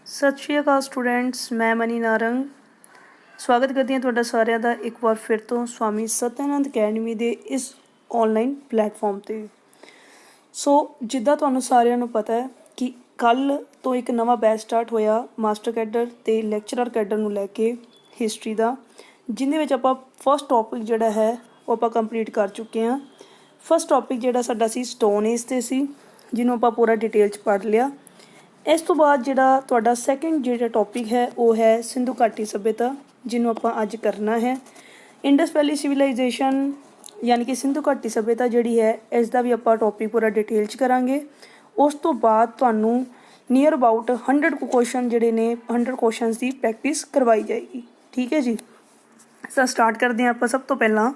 ਸਤਿ ਸ਼੍ਰੀ ਅਕਾਲ ਸਟੂਡੈਂਟਸ, ਮੈਂ ਮਨੀ ਨਾਰੰਗ ਸਵਾਗਤ ਕਰਦੀ ਹਾਂ ਤੁਹਾਡਾ ਸਾਰਿਆਂ ਦਾ ਇੱਕ ਵਾਰ ਫਿਰ ਤੋਂ ਸਵਾਮੀ ਸਤਿਆਨੰਦ ਅਕੈਡਮੀ ਦੇ ਇਸ ਔਨਲਾਈਨ ਪਲੇਟਫਾਰਮ 'ਤੇ। ਸੋ ਜਿੱਦਾਂ ਤੁਹਾਨੂੰ ਸਾਰਿਆਂ ਨੂੰ ਪਤਾ ਹੈ ਕਿ ਕੱਲ੍ਹ ਤੋਂ ਇੱਕ ਨਵਾਂ ਬੈਚ ਸਟਾਰਟ ਹੋਇਆ ਮਾਸਟਰ ਕੈਡਰ ਅਤੇ ਲੈਕਚਰਰ ਕੈਡਰ ਨੂੰ ਲੈ ਕੇ ਹਿਸਟਰੀ ਦਾ, ਜਿਹਦੇ ਵਿੱਚ ਆਪਾਂ ਫਸਟ ਟੋਪਿਕ ਜਿਹੜਾ ਹੈ ਉਹ ਆਪਾਂ ਕੰਪਲੀਟ ਕਰ ਚੁੱਕੇ ਹਾਂ। ਫਸਟ ਟੋਪਿਕ ਜਿਹੜਾ ਸਾਡਾ ਸੀ ਸਟੋਨ ਏਜ 'ਤੇ ਸੀ, ਜਿਹਨੂੰ ਆਪਾਂ ਪੂਰਾ ਡਿਟੇਲ 'ਚ ਪੜ੍ਹ ਲਿਆ। ਇਸ ਤੋਂ ਬਾਅਦ ਜਿਹੜਾ ਤੁਹਾਡਾ ਸੈਕਿੰਡ ਜਿਹੜਾ ਟੋਪਿਕ ਹੈ ਉਹ ਹੈ ਸਿੰਧੂ ਘਾਟੀ ਸੱਭਿਅਤਾ, ਜਿਹਨੂੰ ਆਪਾਂ ਅੱਜ ਕਰਨਾ ਹੈ। ਇੰਡਸ ਵੈਲੀ ਸਿਵਲਾਈਜੇਸ਼ਨ ਯਾਨੀ ਕਿ ਸਿੰਧੂ ਘਾਟੀ ਸੱਭਿਅਤਾ ਜਿਹੜੀ ਹੈ, ਇਸ ਦਾ ਵੀ ਆਪਾਂ ਟੋਪਿਕ ਪੂਰਾ ਡਿਟੇਲ 'ਚ ਕਰਾਂਗੇ। ਉਸ ਤੋਂ ਬਾਅਦ ਤੁਹਾਨੂੰ ਨੀਅਰ ਅਬਾਊਟ 100 ਕੁਐਸਚਨ ਜਿਹੜੇ ਨੇ 100 ਕੁਐਸਚਨਸ ਦੀ ਪ੍ਰੈਕਟਿਸ ਕਰਵਾਈ ਜਾਏਗੀ। ਠੀਕ ਹੈ ਜੀ। ਸੋ ਸਟਾਰਟ ਕਰਦੇ ਹਾਂ ਆਪਾਂ ਸਭ ਤੋਂ ਪਹਿਲਾਂ।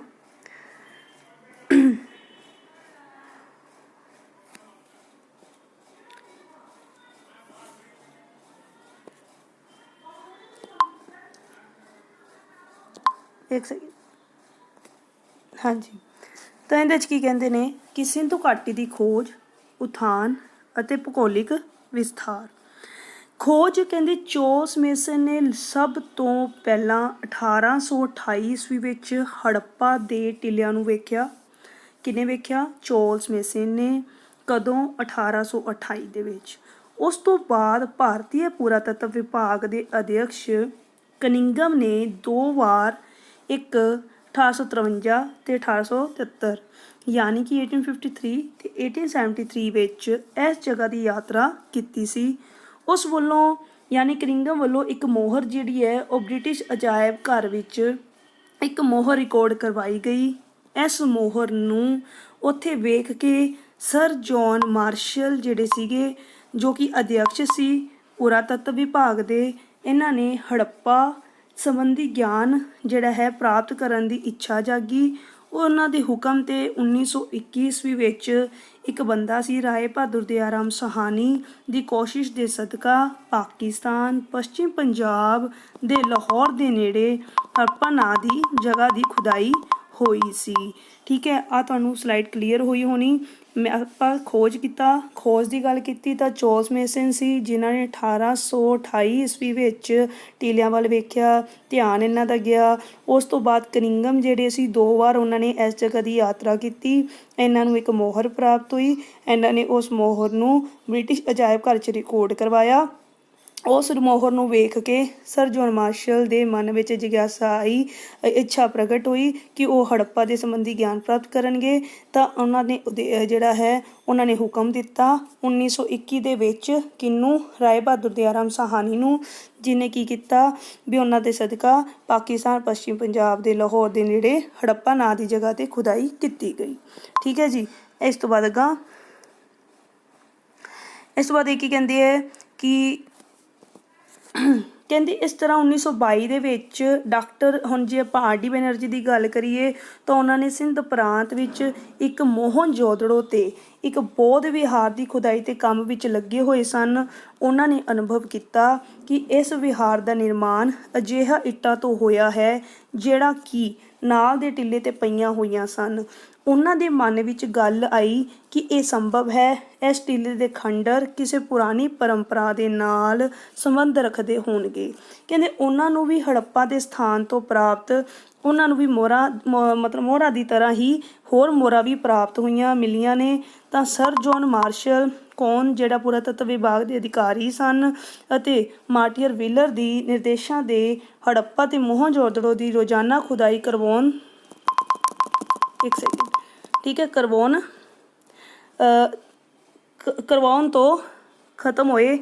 ਇੱਕ ਸੈਕਿੰਡ। ਹਾਂਜੀ, ਤਾਂ ਇਹਦੇ 'ਚ ਕੀ ਕਹਿੰਦੇ ਨੇ ਕਿ ਸਿੰਧੂ ਘਾਟੀ ਦੀ ਖੋਜ, ਉਥਾਨ ਅਤੇ ਭੂਗੋਲਿਕ ਵਿਸਥਾਰ। ਖੋਜ ਕਹਿੰਦੇ ਚਾਰਲਸ ਮੇਸਨ ਨੇ ਸਭ ਤੋਂ ਪਹਿਲਾਂ 1828 ਈਸਵੀ ਵਿੱਚ ਹੜੱਪਾ ਦੇ ਟਿੱਲਿਆਂ ਨੂੰ ਵੇਖਿਆ। ਕਿਹਨੇ ਵੇਖਿਆ? ਚਾਰਲਸ ਮੇਸਨ ਨੇ। ਕਦੋਂ? 1828 ਦੇ ਵਿੱਚ। ਉਸ ਤੋਂ ਬਾਅਦ ਭਾਰਤੀ ਪੁਰਾਤੱਤਵ ਵਿਭਾਗ ਦੇ ਅਧਿਅਕਸ਼ ਕਨਿੰਗਮ ਨੇ 2 ਵਾਰ, ਇੱਕ 1853 ਅਤੇ 1873 ਯਾਨੀ ਕਿ 1853 ਅਤੇ 1873 ਵਿੱਚ ਇਸ ਜਗ੍ਹਾ ਦੀ ਯਾਤਰਾ ਕੀਤੀ ਸੀ। ਉਸ ਵੱਲੋਂ ਯਾਨੀ ਕਨਿੰਗਮ ਵੱਲੋਂ ਇੱਕ ਮੋਹਰ ਜਿਹੜੀ ਹੈ ਉਹ ਬ੍ਰਿਟਿਸ਼ ਅਜਾਇਬ ਘਰ ਵਿੱਚ ਇੱਕ ਮੋਹਰ ਰਿਕਾਰਡ ਕਰਵਾਈ ਗਈ। ਇਸ ਮੋਹਰ ਨੂੰ ਉੱਥੇ ਵੇਖ ਕੇ ਸਰ ਜੌਨ ਮਾਰਸ਼ਲ ਜਿਹੜੇ ਸੀਗੇ, ਜੋ ਕਿ ਅਧਿਅਕਸ਼ ਸੀ ਪੁਰਾਤੱਤਵ ਵਿਭਾਗ ਦੇ, ਇਹਨਾਂ ਨੇ ਹੜੱਪਾ ਸੰਬੰਧੀ ਗਿਆਨ ਜਿਹੜਾ ਹੈ ਪ੍ਰਾਪਤ ਕਰਨ ਦੀ ਇੱਛਾ ਜਾਗੀ। ਉਹਨਾਂ ਦੇ ਹੁਕਮ 'ਤੇ 1921 ਈਸਵੀ ਵਿੱਚ ਇੱਕ ਬੰਦਾ ਸੀ ਰਾਏ ਬਹਾਦਰ ਦਿਆਰਾਮ ਸਾਹਨੀ ਦੀ ਕੋਸ਼ਿਸ਼ ਦੇ ਸਦਕਾ ਪਾਕਿਸਤਾਨ ਪੱਛਮੀ ਪੰਜਾਬ ਦੇ ਲਾਹੌਰ ਦੇ ਨੇੜੇ ਹੜੱਪਾ ਨਾਂ ਦੀ ਜਗ੍ਹਾ ਦੀ ਖੁਦਾਈ ਹੋਈ ਸੀ। ਠੀਕ ਹੈ, ਆਹ ਤੁਹਾਨੂੰ ਸਲਾਈਡ ਕਲੀਅਰ ਹੋਈ ਹੋਣੀ। ਆਪਾਂ ਖੋਜ ਕੀਤਾ, ਖੋਜ ਦੀ ਗੱਲ ਕੀਤੀ ਤਾਂ ਚਾਰਲਸ ਮੇਸਨ ਸੀ, ਜਿਨ੍ਹਾਂ ਨੇ 1828 ਈਸਵੀ ਵਿੱਚ ਟੀਲਿਆਂ ਵੱਲ ਵੇਖਿਆ, ਧਿਆਨ ਇਹਨਾਂ ਦਾ ਗਿਆ। ਉਸ ਤੋਂ ਬਾਅਦ ਕਨਿੰਗਮ ਜਿਹੜੇ ਸੀ 2 ਵਾਰ ਉਹਨਾਂ ਨੇ ਇਸ ਜਗ੍ਹਾ ਦੀ ਯਾਤਰਾ ਕੀਤੀ। ਇਹਨਾਂ ਨੂੰ ਇੱਕ ਮੋਹਰ ਪ੍ਰਾਪਤ ਹੋਈ। ਇਹਨਾਂ ਨੇ ਉਸ ਮੋਹਰ ਨੂੰ ਬ੍ਰਿਟਿਸ਼ ਅਜਾਇਬ ਘਰ 'ਚ ਰਿਕਾਰਡ ਕਰਵਾਇਆ। ਉਸ ਮੋਹਰ ਨੂੰ ਵੇਖ ਕੇ ਸਰ ਜੌਨ ਮਾਰਸ਼ਲ ਦੇ ਮਨ ਵਿੱਚ ਜਿਗਿਆਸਾ ਆਈ, ਇੱਛਾ ਪ੍ਰਗਟ ਹੋਈ ਕਿ ਉਹ ਹੜੱਪਾ ਦੇ ਸੰਬੰਧੀ ਗਿਆਨ ਪ੍ਰਾਪਤ ਕਰਨਗੇ। ਤਾਂ ਉਹਨਾਂ ਨੇ ਜਿਹੜਾ ਹੈ ਉਹਨਾਂ ਨੇ ਹੁਕਮ ਦਿੱਤਾ 1921 ਦੇ ਵਿੱਚ ਕਿਹਨੂੰ? ਰਾਏ ਬਹਾਦਰ ਦਿਆਰਾਮ ਸਾਹਨੀ ਨੂੰ, ਜਿਹਨੇ ਕੀ ਕੀਤਾ ਵੀ ਉਹਨਾਂ ਦੇ ਸਦਕਾ ਪਾਕਿਸਤਾਨ ਪੱਛਮੀ ਪੰਜਾਬ ਦੇ ਲਾਹੌਰ ਦੇ ਨੇੜੇ ਹੜੱਪਾ ਨਾਂ ਦੀ ਜਗ੍ਹਾ 'ਤੇ ਖੁਦਾਈ ਕੀਤੀ ਗਈ। ਠੀਕ ਹੈ ਜੀ। ਇਸ ਤੋਂ ਬਾਅਦ ਅੱਗਾ ਇਹ ਕੀ ਕਹਿੰਦੇ ਹੈ ਕਿ ਕਹਿੰਦੇ ਇਸ ਤਰ੍ਹਾਂ 1922 ਦੇ ਵਿੱਚ ਡਾਕਟਰ, ਹੁਣ ਜੇ ਆਪਾਂ ਆਰ ਡੀ ਬੈਨਰਜੀ ਦੀ ਗੱਲ ਕਰੀਏ ਤਾਂ ਉਹਨਾਂ ਨੇ ਸਿੰਧ ਪ੍ਰਾਂਤ ਵਿੱਚ ਇੱਕ ਮੋਹਨਜੋਦੜੋ ਤੇ ਇੱਕ ਬੌਧ ਵਿਹਾਰ ਦੀ ਖੁਦਾਈ ਤੇ ਕੰਮ ਵਿੱਚ ਲੱਗੇ ਹੋਏ ਸਨ। ਉਹਨਾਂ ਨੇ ਅਨੁਭਵ ਕੀਤਾ ਕਿ ਇਸ ਵਿਹਾਰ ਦਾ ਨਿਰਮਾਣ ਅਜਿਹਾ ਇੱਟਾਂ ਤੋਂ ਹੋਇਆ ਹੈ ਜਿਹੜਾ ਕਿ ਨਾਲ ਦੇ ਟਿੱਲੇ 'ਤੇ ਪਈਆਂ ਹੋਈਆਂ ਸਨ। ਉਹਨਾਂ ਦੇ ਮਨ ਵਿੱਚ ਗੱਲ ਆਈ ਕਿ ਇਹ ਸੰਭਵ ਹੈ ਇਸ ਟਿੱਲੇ ਦੇ ਖੰਡਰ ਕਿਸੇ ਪੁਰਾਣੀ ਪਰੰਪਰਾ ਦੇ ਨਾਲ ਸੰਬੰਧ ਰੱਖਦੇ ਹੋਣਗੇ। ਕਹਿੰਦੇ ਉਹਨਾਂ ਨੂੰ ਵੀ ਹੜੱਪਾ ਦੇ ਸਥਾਨ ਤੋਂ ਪ੍ਰਾਪਤ ਉਹਨਾਂ ਨੂੰ ਵੀ ਮੋਹਰਾਂ ਦੀ ਤਰ੍ਹਾਂ ਹੀ ਹੋਰ ਮੋਹਰਾਂ ਵੀ ਪ੍ਰਾਪਤ ਮਿਲੀਆਂ ਨੇ। ਤਾਂ ਸਰ ਜੌਨ ਮਾਰਸ਼ਲ ਕੌਣ, ਜਿਹੜਾ ਪੁਰਾਤੱਤਵ ਵਿਭਾਗ ਦੇ ਅਧਿਕਾਰੀ ਸਨ, ਅਤੇ ਮਾਰਟੀਅਰ ਵਿਲਰ ਦੀ ਨਿਰਦੇਸ਼ਾਂ ਦੇ ਹੜੱਪਾ ਤੇ ਮੋਹਨਜੋਦੜੋ ਦੀ ਰੋਜ਼ਾਨਾ ਖੁਦਾਈ ਕਰਵਾਉਣ ਤੋਂ ਖਤਮ ਹੋਏ।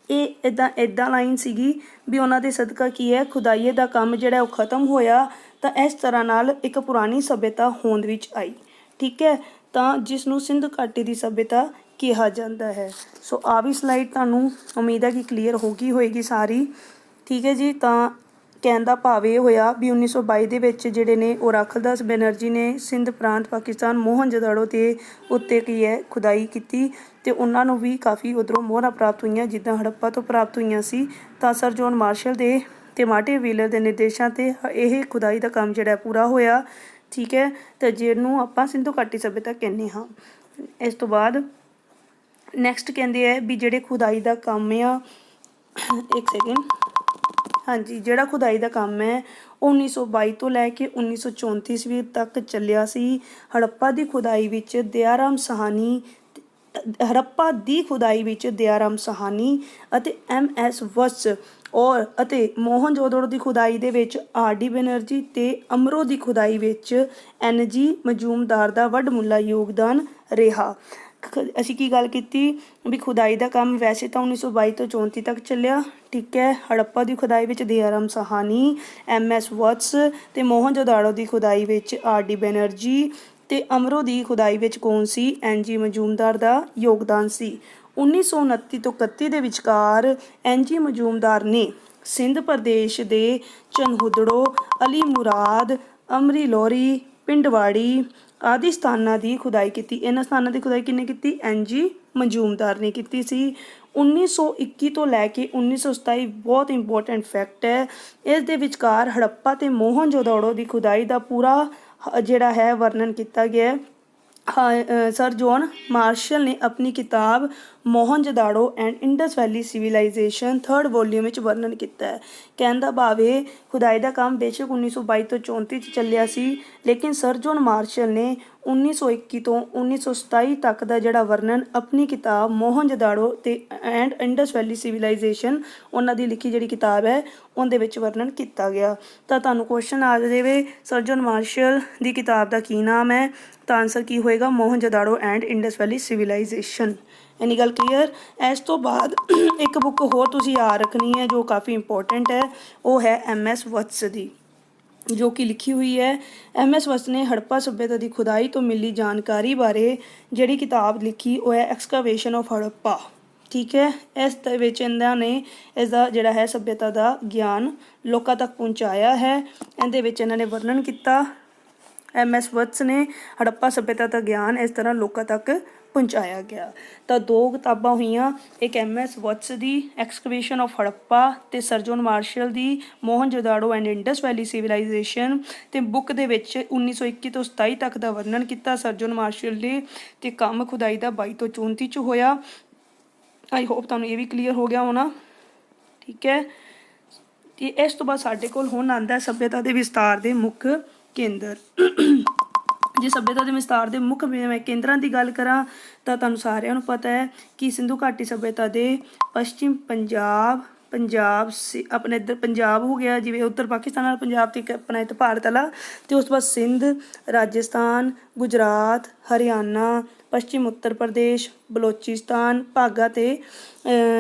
ਇਹ ਇੱਦਾਂ ਲਾਈਨ ਸੀਗੀ ਵੀ ਉਹਨਾਂ ਦੇ ਸਦਕਾ ਕੀ ਹੈ, ਖੁਦਾਈਏ ਦਾ ਕੰਮ ਜਿਹੜਾ ਉਹ ਖਤਮ ਹੋਇਆ। ਤਾਂ ਇਸ ਤਰ੍ਹਾਂ ਨਾਲ ਇੱਕ ਪੁਰਾਣੀ ਸੱਭਿਅਤਾ ਹੋਂਦ ਵਿੱਚ ਆਈ। ਠੀਕ ਹੈ, ਤਾਂ ਜਿਸ ਨੂੰ ਸਿੰਧ ਘਾਟੀ ਦੀ ਸੱਭਿਅਤਾ ਕਿਹਾ ਜਾਂਦਾ ਹੈ। ਸੋ ਆਹ ਵੀ ਸਲਾਈਡ ਤੁਹਾਨੂੰ ਉਮੀਦ ਹੈ ਕਿ ਕਲੀਅਰ ਹੋ ਗਈ ਹੋਏਗੀ ਸਾਰੀ। ਠੀਕ ਹੈ ਜੀ। ਤਾਂ ਕਹਿਣ ਦਾ ਭਾਵ ਇਹ ਹੋਇਆ ਵੀ 1922 ਦੇ ਵਿੱਚ ਜਿਹੜੇ ਨੇ ਉਹ ਰਾਖਲਦਾਸ ਬੈਨਰਜੀ ਨੇ ਸਿੰਧ ਪ੍ਰਾਂਤ ਪਾਕਿਸਤਾਨ ਮੋਹਨਜੋਦੜੋ ਦੇ ਉੱਤੇ ਕੀ ਹੈ ਖੁਦਾਈ ਕੀਤੀ, ਅਤੇ ਉਹਨਾਂ ਨੂੰ ਵੀ ਕਾਫੀ ਉੱਧਰੋਂ ਮੋਹਰਾਂ ਪ੍ਰਾਪਤ ਹੋਈਆਂ ਜਿੱਦਾਂ ਹੜੱਪਾ ਤੋਂ ਪ੍ਰਾਪਤ ਹੋਈਆਂ ਸੀ। ਤਾਂ ਸਰ ਜੌਨ ਮਾਰਸ਼ਲ ਦੇ ਅਤੇ ਮਾਰਟੀਅਰ ਵਿਲਰ ਦੇ ਨਿਰਦੇਸ਼ਾਂ 'ਤੇ ਇਹ ਖੁਦਾਈ ਦਾ ਕੰਮ ਜਿਹੜਾ ਪੂਰਾ ਹੋਇਆ। ਠੀਕ ਹੈ, ਅਤੇ ਜਿਹਨੂੰ ਆਪਾਂ ਸਿੰਧੂ ਘਾਟੀ ਸੱਭਿਅਤਾ ਕਹਿੰਦੇ ਹਾਂ। ਇਸ ਤੋਂ ਬਾਅਦ ਨੈਕਸਟ ਕਹਿੰਦੇ ਹੈ ਵੀ ਜਿਹੜੇ ਖੁਦਾਈ ਦਾ ਕੰਮ ਆ ਇੱਕ ਸੈਕਿੰਡ, ਹਾਂਜੀ, ਜਿਹੜਾ ਖੁਦਾਈ ਦਾ ਕੰਮ ਹੈ 1922 ਤੋਂ ਲੈ ਕੇ 1934 ਈਸਵੀ ਤੱਕ ਚੱਲਿਆ ਸੀ। ਹੜੱਪਾ ਦੀ ਖੁਦਾਈ ਵਿੱਚ ਦਿਆਰਾਮ ਸਾਹਨੀ ਅਤੇ MS ਵਤਸ ਅਤੇ ਮੋਹਨਜੋਦੜੋ ਦੀ ਖੁਦਾਈ ਦੇ ਵਿੱਚ RD ਬੈਨਰਜੀ ਤੇ ਅਮਰੋ ਦੀ ਖੁਦਾਈ ਵਿੱਚ NG ਮਜੂਮਦਾਰ ਦਾ ਵੱਡਮੁੱਲਾ ਯੋਗਦਾਨ ਰਿਹਾ। ਅਸੀਂ ਕੀ ਗੱਲ ਕੀਤੀ ਵੀ ਖੁਦਾਈ ਦਾ ਕੰਮ ਵੈਸੇ ਤਾਂ 1922 ਤੋਂ 34 ਤੱਕ ਚੱਲਿਆ, ਠੀਕ ਹੈ। ਹੜੱਪਾ ਦੀ ਖੁਦਾਈ ਵਿੱਚ ਦਿਆਰਾਮ ਸਾਹਨੀ, MS ਵਤਸ ਤੇ ਮੋਹਨਜੋਦਾੜੋ ਦੀ ਖੁਦਾਈ ਵਿੱਚ RD ਬੈਨਰਜੀ ਤੇ ਅਮਰੋ ਦੀ ਖੁਦਾਈ ਵਿੱਚ ਕੌਣ ਸੀ? NG ਮਜੂਮਦਾਰ ਦਾ ਯੋਗਦਾਨ ਸੀ। 1929 ਤੋਂ 31 ਦੇ ਵਿਚਕਾਰ NG ਮਜੂਮਦਾਰ ਨੇ ਸਿੰਧ ਪ੍ਰਦੇਸ਼ ਦੇ ਚਨਹੁਦੜੋ, ਅਲੀ ਮੁਰਾਦ, ਅਮਰੀ ਲੋਰੀ, ਪਿੰਡਵਾੜੀ ਆਦਿ ਸਥਾਨਾਂ ਦੀ ਖੁਦਾਈ ਕੀਤੀ। ਇਹਨਾਂ ਸਥਾਨਾਂ ਦੀ ਖੁਦਾਈ ਕਿਹਨੇ ਕੀਤੀ? NG ਮਜੂਮਦਾਰ ਨੇ ਕੀਤੀ ਸੀ। 1921 ਤੋਂ ਲੈ ਕੇ 1927 ਬਹੁਤ ਇੰਪੋਰਟੈਂਟ ਫੈਕਟ ਹੈ। ਇਸ ਦੇ ਵਿਚਕਾਰ ਹੜੱਪਾ ਤੇ ਮੋਹਨਜੋਦੜੋ ਦੀ ਖੁਦਾਈ ਦਾ ਪੂਰਾ ਜਿਹੜਾ ਹੈ ਵਰਣਨ ਕੀਤਾ ਗਿਆ। ਸਰ ਜੌਨ ਮਾਰਸ਼ਲ ਨੇ ਆਪਣੀ ਕਿਤਾਬ Mohenjodaro and Indus valley civilisation 3rd volume ਵਿੱਚ ਵਰਣਨ ਕੀਤਾ ਹੈ। ਕਹਿਣ ਦਾ ਭਾਵ ਇਹ, ਖੁਦਾਈ ਦਾ ਕੰਮ ਬੇਸ਼ੱਕ 1922 ਤੋਂ 34 'ਚ ਚੱਲਿਆ ਸੀ, ਲੇਕਿਨ ਸਰ ਜੌਨ ਮਾਰਸ਼ਲ ਨੇ 1921 ਤੋਂ 1927 ਤੱਕ ਦਾ ਜਿਹੜਾ ਵਰਣਨ ਆਪਣੀ ਕਿਤਾਬ ਮੋਹਨਜੋਦਾੜੋ ਤੇ ਐਂਡ ਇੰਡਸ ਵੈਲੀ ਸਿਵਲਾਈਜੇਸ਼ਨ, ਉਹਨਾਂ ਦੀ ਲਿਖੀ ਜਿਹੜੀ ਕਿਤਾਬ ਹੈ ਉਹਦੇ ਵਿੱਚ ਵਰਣਨ ਕੀਤਾ ਗਿਆ। ਤਾਂ ਤੁਹਾਨੂੰ ਕੁਐਸਚਨ ਆ ਜਾਵੇ ਸਰ ਜੌਨ ਮਾਰਸ਼ਲ ਦੀ ਕਿਤਾਬ ਦਾ ਕੀ ਨਾਮ ਹੈ, ਤਾਂ ਆਨਸਰ ਕੀ ਹੋਏਗਾ? ਮੋਹਨਜੋਦਾੜੋ ਐਂਡ ਇੰਡਸ ਵੈਲੀ ਸਿਵਲਾਈਜੇਸ਼ਨ। ਇੰਨੀ ਗੱਲ ਕਲੀਅਰ। ਇਸ ਤੋਂ ਬਾਅਦ ਇੱਕ ਬੁੱਕ ਹੋਰ ਤੁਸੀਂ ਯਾਦ ਰੱਖਣੀ ਹੈ ਜੋ ਕਾਫੀ ਇੰਪੋਰਟੈਂਟ ਹੈ, ਉਹ ਹੈ MS ਵਤਸ ਦੀ, ਜੋ ਕਿ ਲਿਖੀ ਹੋਈ ਹੈ। MS ਵਤਸ ਨੇ ਹੜੱਪਾ ਸੱਭਿਅਤਾ ਦੀ ਖੁਦਾਈ ਤੋਂ ਮਿਲੀ ਜਾਣਕਾਰੀ ਬਾਰੇ ਜਿਹੜੀ ਕਿਤਾਬ ਲਿਖੀ ਉਹ ਹੈ ਐਕਸਕਾਵੇਸ਼ਨ ਆਫ ਹੜੱਪਾ, ਠੀਕ ਹੈ। ਇਸ ਦੇ ਵਿੱਚ ਇਹਨਾਂ ਨੇ ਇਸ ਦਾ ਜਿਹੜਾ ਹੈ ਸੱਭਿਅਤਾ ਦਾ ਗਿਆਨ ਲੋਕਾਂ ਤੱਕ ਪਹੁੰਚਾਇਆ ਹੈ। ਇਹਦੇ ਵਿੱਚ ਇਹਨਾਂ ਨੇ ਵਰਣਨ ਕੀਤਾ, MS ਵਤਸ ਨੇ ਹੜੱਪਾ ਸੱਭਿਅਤਾ ਦਾ ਗਿਆਨ ਇਸ ਤਰ੍ਹਾਂ ਲੋਕਾਂ ਤੱਕ ਪਹੁੰਚਾਇਆ ਗਿਆ। ਤਾਂ 2 ਕਿਤਾਬਾਂ ਹੋਈਆਂ, ਇੱਕ MS Vats the ਐਕਸਕੇਵੇਸ਼ਨ of Harappa ਤੇ sir John Marshall the ਮੋਹਨਜੋਦਾੜੋ and Indus valley civilisation. ਤੇ ਬੁੱਕ ਦੇ ਵਿੱਚ 1921 ਤੋਂ 27 ਤੱਕ ਦਾ ਵਰਣਨ ਕੀਤਾ ਸਰ ਜੌਨ ਮਾਰਸ਼ਲ ਨੇ, ਤੇ ਕੰਮ ਖੁਦਾਈ ਦਾ 22 ਤੋਂ 34 'ਚ ਹੋਇਆ। ਆਈ ਹੋਪ ਤੁਹਾਨੂੰ ਇਹ ਵੀ ਕਲੀਅਰ ਹੋ ਗਿਆ ਹੋਣਾ, ਠੀਕ ਹੈ। ਤੇ ਇਸ ਤੋਂ ਬਾਅਦ ਸਾਡੇ ਕੋਲ ਹੁਣ ਆਉਂਦਾ ਸੱਭਿਅਤਾ ਦੇ ਵਿਸਤਾਰ ਦੇ ਮੁੱਖ ਕੇਂਦਰ। ਜੇ ਸੱਭਿਅਤਾ ਦੇ ਵਿਸਤਾਰ ਦੇ ਮੁੱਖ ਕੇਂਦਰਾਂ ਦੀ ਗੱਲ ਕਰਾਂ ਤਾਂ ਤੁਹਾਨੂੰ ਸਾਰਿਆਂ ਨੂੰ ਪਤਾ ਹੈ ਕਿ ਸਿੰਧੂ ਘਾਟੀ ਸੱਭਿਅਤਾ ਦੇ ਪੱਛਮੀ ਪੰਜਾਬ ਆਪਣੇ ਇੱਧਰ ਪੰਜਾਬ ਹੋ ਗਿਆ, ਜਿਵੇਂ ਉੱਤਰ ਪਾਕਿਸਤਾਨ ਨਾਲ ਪੰਜਾਬ ਤੇ ਆਪਣਾ ਇੱਥੇ ਭਾਰਤ ਵਾਲਾ, ਅਤੇ ਉਸ ਤੋਂ ਬਾਅਦ ਸਿੰਧ, ਰਾਜਸਥਾਨ, ਗੁਜਰਾਤ, ਹਰਿਆਣਾ, ਪੱਛਮੀ ਉੱਤਰ ਪ੍ਰਦੇਸ਼, ਬਲੋਚਿਸਤਾਨ ਭਾਗਾਂ ਤੇ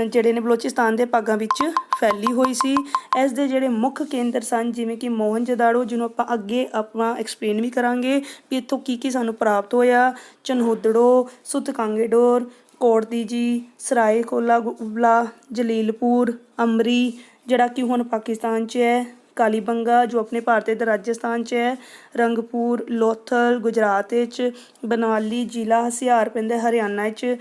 ਜਿਹੜੇ ਨੇ ਬਲੋਚਿਸਤਾਨ ਦੇ ਭਾਗਾਂ ਵਿੱਚ ਫੈਲੀ ਹੋਈ ਸੀ। ਇਸ ਦੇ ਜਿਹੜੇ ਮੁੱਖ ਕੇਂਦਰ ਸਨ ਜਿਵੇਂ ਕਿ ਮੋਹਨਜੋਦਾੜੋ, ਜਿਹਨੂੰ ਆਪਾਂ ਅੱਗੇ ਐਕਸਪਲੇਨ ਵੀ ਕਰਾਂਗੇ ਵੀ ਇੱਥੋਂ ਕੀ ਸਾਨੂੰ ਪ੍ਰਾਪਤ ਹੋਇਆ, ਚਨਹੁਦੜੋ, ਸੁਤਕਾਂਗੇਡੋਰ, ਕੋਟਦੀਜੀ, ਸਰਾਏ ਕੋਲਾ ਗੁਬਲਾ, ਜਲੀਲਪੁਰ, ਅਮਰੀ ਜਿਹੜਾ ਕਿ ਹੁਣ ਪਾਕਿਸਤਾਨ 'ਚ ਹੈ, ਕਾਲੀਬੰਗਾ ਜੋ ਆਪਣੇ ਭਾਰਤ ਦੇ ਰਾਜਸਥਾਨ 'ਚ ਹੈ, ਰੰਗਪੁਰ, ਲੋਥਲ ਗੁਜਰਾਤ ਵਿੱਚ, ਬਨਵਾਲੀ ਜ਼ਿਲ੍ਹਾ ਹਿਸਾਰ ਪੈਂਦਾ ਹਰਿਆਣਾ 'ਚ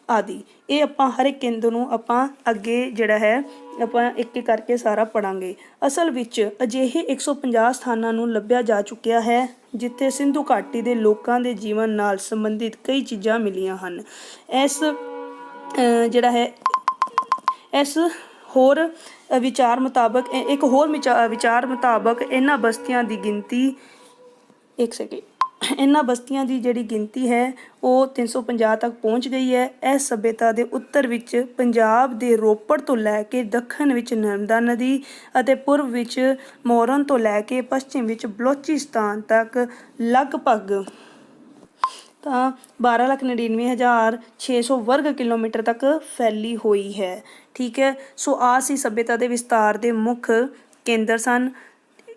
ਆਦਿ। ਇਹ ਆਪਾਂ ਹਰ ਇੱਕ ਕੇਂਦਰ ਨੂੰ ਆਪਾਂ ਅੱਗੇ ਜਿਹੜਾ ਹੈ ਆਪਾਂ ਇੱਕ ਇੱਕ ਕਰਕੇ ਸਾਰਾ ਪੜ੍ਹਾਂਗੇ। ਅਸਲ ਵਿੱਚ ਅਜਿਹੇ 150 ਸਥਾਨਾਂ ਨੂੰ ਲੱਭਿਆ ਜਾ ਚੁੱਕਿਆ ਹੈ ਜਿੱਥੇ ਸਿੰਧੂ ਘਾਟੀ ਦੇ ਲੋਕਾਂ ਦੇ ਜੀਵਨ ਨਾਲ ਸੰਬੰਧਿਤ ਕਈ ਚੀਜ਼ਾਂ ਮਿਲੀਆਂ ਹਨ। ਇਸ ਵਿਚਾਰ ਮੁਤਾਬਕ ਇਹਨਾਂ ਬਸਤੀਆਂ ਦੀ ਗਿਣਤੀ ਇਹਨਾਂ ਬਸਤੀਆਂ ਦੀ ਜਿਹੜੀ ਗਿਣਤੀ ਹੈ ਉਹ 350 ਤੱਕ ਪਹੁੰਚ ਗਈ ਹੈ। ਇਸ ਸੱਭਿਅਤਾ ਦੇ ਉੱਤਰ ਵਿੱਚ ਪੰਜਾਬ ਦੇ ਰੋਪੜ ਤੋਂ ਲੈ ਕੇ ਦੱਖਣ ਵਿੱਚ ਨਰਮਦਾ ਨਦੀ ਅਤੇ ਪੂਰਬ ਵਿੱਚ ਮੋਰਨ ਤੋਂ ਲੈ ਕੇ ਪੱਛਮ ਵਿੱਚ ਬਲੋਚਿਸਤਾਨ ਤੱਕ ਲਗਭਗ ਤਾਂ 12,99,600 ਵਰਗ ਕਿਲੋਮੀਟਰ ਤੱਕ ਫੈਲੀ ਹੋਈ ਹੈ, ਠੀਕ ਹੈ। ਸੋ ਆਹ ਸੀ ਸੱਭਿਅਤਾ ਦੇ ਵਿਸਤਾਰ ਦੇ ਮੁੱਖ ਕੇਂਦਰ ਸਨ।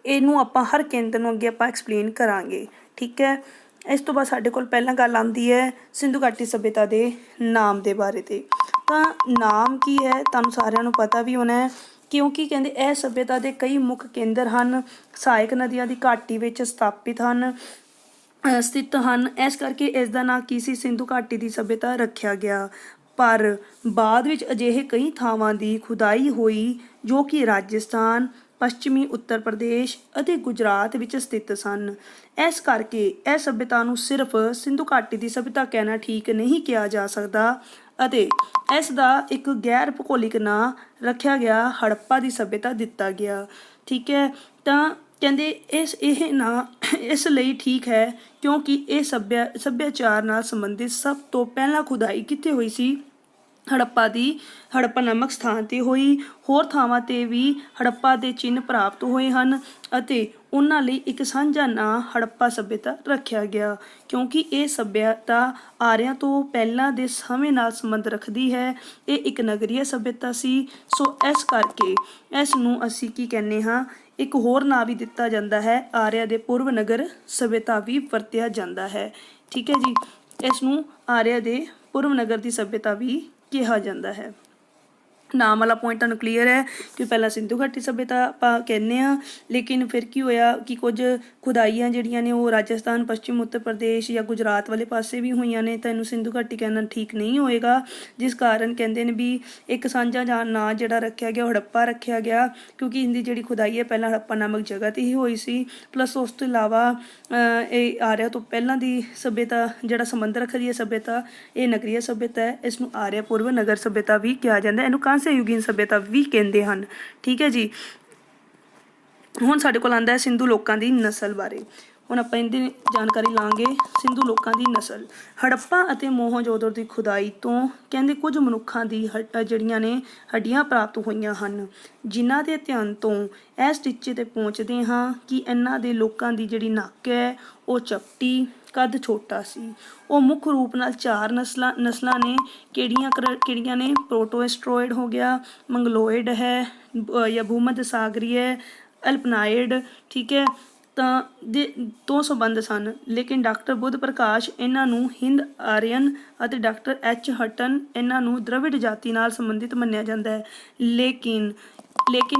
ਇਹਨੂੰ ਆਪਾਂ ਹਰ ਕੇਂਦਰ ਨੂੰ ਅੱਗੇ ਆਪਾਂ ਐਕਸਪਲੇਨ ਕਰਾਂਗੇ, ਠੀਕ ਹੈ। ਇਸ ਤੋਂ ਬਾਅਦ ਸਾਡੇ ਕੋਲ ਪਹਿਲਾਂ ਗੱਲ ਆਉਂਦੀ ਹੈ ਸਿੰਧੂ ਘਾਟੀ ਸੱਭਿਅਤਾ ਦੇ ਨਾਮ ਦੇ ਬਾਰੇ। ਤੇ ਤਾਂ ਨਾਮ ਕੀ ਹੈ ਤੁਹਾਨੂੰ ਸਾਰਿਆਂ ਨੂੰ ਪਤਾ ਵੀ ਹੋਣਾ ਹੈ, ਕਿਉਂਕਿ ਕਹਿੰਦੇ ਇਹ ਸੱਭਿਅਤਾ ਦੇ ਕਈ ਮੁੱਖ ਕੇਂਦਰ ਹਨ, ਸਹਾਇਕ ਨਦੀਆਂ ਦੀ ਘਾਟੀ ਵਿੱਚ ਸਥਿਤ ਹਨ। ਇਸ ਕਰਕੇ ਇਸ ਦਾ ਨਾਂ ਕੀ ਸੀ? ਸਿੰਧੂ ਘਾਟੀ ਦੀ ਸੱਭਿਅਤਾ ਰੱਖਿਆ ਗਿਆ। ਪਰ ਬਾਅਦ ਵਿੱਚ ਅਜਿਹੇ ਕਈ ਥਾਵਾਂ ਦੀ ਖੁਦਾਈ ਹੋਈ ਜੋ ਕਿ ਰਾਜਸਥਾਨ, ਪੱਛਮੀ ਉੱਤਰ ਪ੍ਰਦੇਸ਼ ਅਤੇ ਗੁਜਰਾਤ ਵਿੱਚ ਸਥਿਤ ਸਨ। ਇਸ ਕਰਕੇ ਇਹ ਸੱਭਿਅਤਾ ਨੂੰ ਸਿਰਫ ਸਿੰਧੂ ਘਾਟੀ ਦੀ ਸੱਭਿਅਤਾ ਕਹਿਣਾ ਠੀਕ ਨਹੀਂ ਕਿਹਾ ਜਾ ਸਕਦਾ ਅਤੇ ਇਸ ਦਾ ਇੱਕ ਗੈਰ ਭੂਗੋਲਿਕ ਨਾਂ ਰੱਖਿਆ ਗਿਆ, ਹੜੱਪਾ ਦੀ ਸੱਭਿਅਤਾ ਦਿੱਤਾ ਗਿਆ। ਠੀਕ ਹੈ, ਤਾਂ ਕਹਿੰਦੇ ਇਹ ਨਾਂ ਇਸ ਲਈ ਠੀਕ ਹੈ ਕਿਉਂਕਿ ਇਹ ਸੱਭਿਆਚਾਰ ਨਾਲ ਸੰਬੰਧਿਤ ਸਭ ਤੋਂ ਪਹਿਲਾਂ ਖੁਦਾਈ ਕਿੱਥੇ ਹੋਈ ਸੀ? ਹੜੱਪਾ ਨਾਮਕ ਸਥਾਨ 'ਤੇ ਹੋਈ। ਹੋਰ ਥਾਵਾਂ 'ਤੇ ਵੀ ਹੜੱਪਾ ਦੇ ਚਿੰਨ੍ਹ ਪ੍ਰਾਪਤ ਹੋਏ ਹਨ ਅਤੇ ਉਹਨਾਂ ਲਈ ਇੱਕ ਸਾਂਝਾ ਨਾਂ ਹੜੱਪਾ ਸੱਭਿਅਤਾ ਰੱਖਿਆ ਗਿਆ ਕਿਉਂਕਿ ਇਹ ਸੱਭਿਅਤਾ ਆਰਿਆਂ ਤੋਂ ਪਹਿਲਾਂ ਦੇ ਸਮੇਂ ਨਾਲ ਸੰਬੰਧ ਰੱਖਦੀ ਹੈ। ਇਹ ਇੱਕ ਨਗਰੀय ਸੱਭਿਅਤਾ ਸੀ, ਸੋ ਇਸ ਕਰਕੇ ਇਸ ਨੂੰ ਅਸੀਂ ਕੀ ਕਹਿੰਦੇ ਹਾਂ, ਇੱਕ ਹੋਰ ਨਾਂ ਵੀ ਦਿੱਤਾ ਜਾਂਦਾ ਹੈ, ਆਰਿਆ ਦੇ ਪੂਰਵ ਨਗਰ ਸੱਭਿਅਤਾ ਵੀ ਵਰਤਿਆ ਜਾਂਦਾ ਹੈ। ਠੀਕ ਹੈ ਜੀ, ਇਸ ਨੂੰ ਆਰਿਆ ਦੇ ਪੂਰਵ ਨਗਰ ਦੀ ਸੱਭਿਅਤਾ ਵੀ ਕਿਹਾ ਜਾਂਦਾ ਹੈ। ਨਾਮ ਵਾਲਾ ਪੁਆਇੰਟ ਤੁਹਾਨੂੰ ਕਲੀਅਰ ਹੈ ਕਿ ਪਹਿਲਾਂ ਸਿੰਧੂ ਘਾਟੀ ਸੱਭਿਅਤਾ ਆਪਾਂ ਕਹਿੰਦੇ ਹਾਂ, ਲੇਕਿਨ ਫਿਰ ਕੀ ਹੋਇਆ ਕਿ ਕੁਝ ਖੁਦਾਈਆਂ ਜਿਹੜੀਆਂ ਨੇ ਉਹ ਰਾਜਸਥਾਨ, ਪੱਛਮੀ ਉੱਤਰ ਪ੍ਰਦੇਸ਼ ਜਾਂ ਗੁਜਰਾਤ ਵਾਲੇ ਪਾਸੇ ਵੀ ਹੋਈਆਂ ਨੇ, ਤਾਂ ਇਹਨੂੰ ਸਿੰਧੂ ਘਾਟੀ ਕਹਿਣਾ ਠੀਕ ਨਹੀਂ ਹੋਏਗਾ, ਜਿਸ ਕਾਰਨ ਕਹਿੰਦੇ ਨੇ ਵੀ ਇੱਕ ਸਾਂਝਾ ਨਾਂ ਜਿਹੜਾ ਰੱਖਿਆ ਗਿਆ ਉਹ ਹੜੱਪਾ ਰੱਖਿਆ ਗਿਆ ਕਿਉਂਕਿ ਇਹਦੀ ਜਿਹੜੀ ਖੁਦਾਈ ਹੈ ਪਹਿਲਾਂ ਹੜੱਪਾ ਨਾਮਕ ਜਗ੍ਹਾ 'ਤੇ ਹੀ ਹੋਈ ਸੀ। ਪਲੱਸ ਉਸ ਤੋਂ ਇਲਾਵਾ ਇਹ ਆਰਿਆ ਤੋਂ ਪਹਿਲਾਂ ਦੀ ਸੱਭਿਅਤਾ ਜਿਹੜਾ ਸੰਬੰਧ ਰੱਖਦੀ ਹੈ ਸੱਭਿਅਤਾ, ਇਹ ਨਗਰੀय ਸੱਭਿਅਤਾ ਹੈ, ਇਸ ਨੂੰ ਆਰਿਆ ਪੂਰਵ ਨਗਰ ਸੱਭਿਅਤਾ ਵੀ ਕਿਹਾ ਜਾਂਦਾ। ਇਹਨੂੰ ਯੁਗੀਨ ਸੱਭਿਅਤਾ ਵੀ ਕਹਿੰਦੇ ਹਨ। ਠੀਕ ਹੈ ਜੀ, ਹੁਣ ਸਾਡੇ ਕੋਲ ਆਉਂਦਾ ਹੈ ਸਿੰਧੂ ਲੋਕਾਂ ਦੀ ਨਸਲ ਬਾਰੇ। ਹੁਣ ਆਪਾਂ ਇਹਦੀ ਜਾਣਕਾਰੀ ਲਾਂਗੇ। ਸਿੰਧੂ ਲੋਕਾਂ ਦੀ ਨਸਲ, ਹੜੱਪਾ ਅਤੇ ਮੋਹਨਜੋਦੜੋ ਦੀ ਖੁਦਾਈ ਤੋਂ ਕਹਿੰਦੇ ਕੁਝ ਮਨੁੱਖਾਂ ਦੀ ਜਿਹੜੀਆਂ ਨੇ ਹੱਡੀਆਂ ਪ੍ਰਾਪਤ ਹੋਈਆਂ ਹਨ, ਜਿਨ੍ਹਾਂ ਦੇ ਅਧਿਐਨ ਤੋਂ ਇਸ ਟੀਚੇ 'ਤੇ ਪਹੁੰਚਦੇ ਹਾਂ ਕਿ ਇਹਨਾਂ ਦੇ ਲੋਕਾਂ ਦੀ ਜਿਹੜੀ ਨੱਕ ਹੈ ਉਹ ਚਪਟੀ, ਕੱਦ ਛੋਟਾ ਸੀ। ਉਹ ਮੁੱਖ ਰੂਪ ਨਾਲ 4 ਨਸਲਾਂ ਨੇ। ਕਿਹੜੀਆਂ ਨੇ? ਪ੍ਰੋਟੋਸਟਰੋਇਡ ਹੋ ਗਿਆ, ਮੰਗਲੋਇਡ ਹੈ ਜਾਂ ਭੂਮੱਧ ਸਾਗਰੀ ਹੈ, ਅਲਪਨਾਇਡ। ਠੀਕ ਹੈ, ਤਾਂ ਦੋ ਸੰਬੰਧ ਸਨ, ਲੇਕਿਨ ਡਾਕਟਰ ਬੁੱਧ ਪ੍ਰਕਾਸ਼ ਇਹਨਾਂ ਨੂੰ ਹਿੰਦ ਆਰੀਅਨ ਅਤੇ ਡਾਕਟਰ ਐਚ ਹਟਨ ਇਹਨਾਂ ਨੂੰ ਦ੍ਰਵਿੜ ਜਾਤੀ ਨਾਲ ਸੰਬੰਧਿਤ ਮੰਨਿਆ ਜਾਂਦਾ ਹੈ। ਲੇਕਿਨ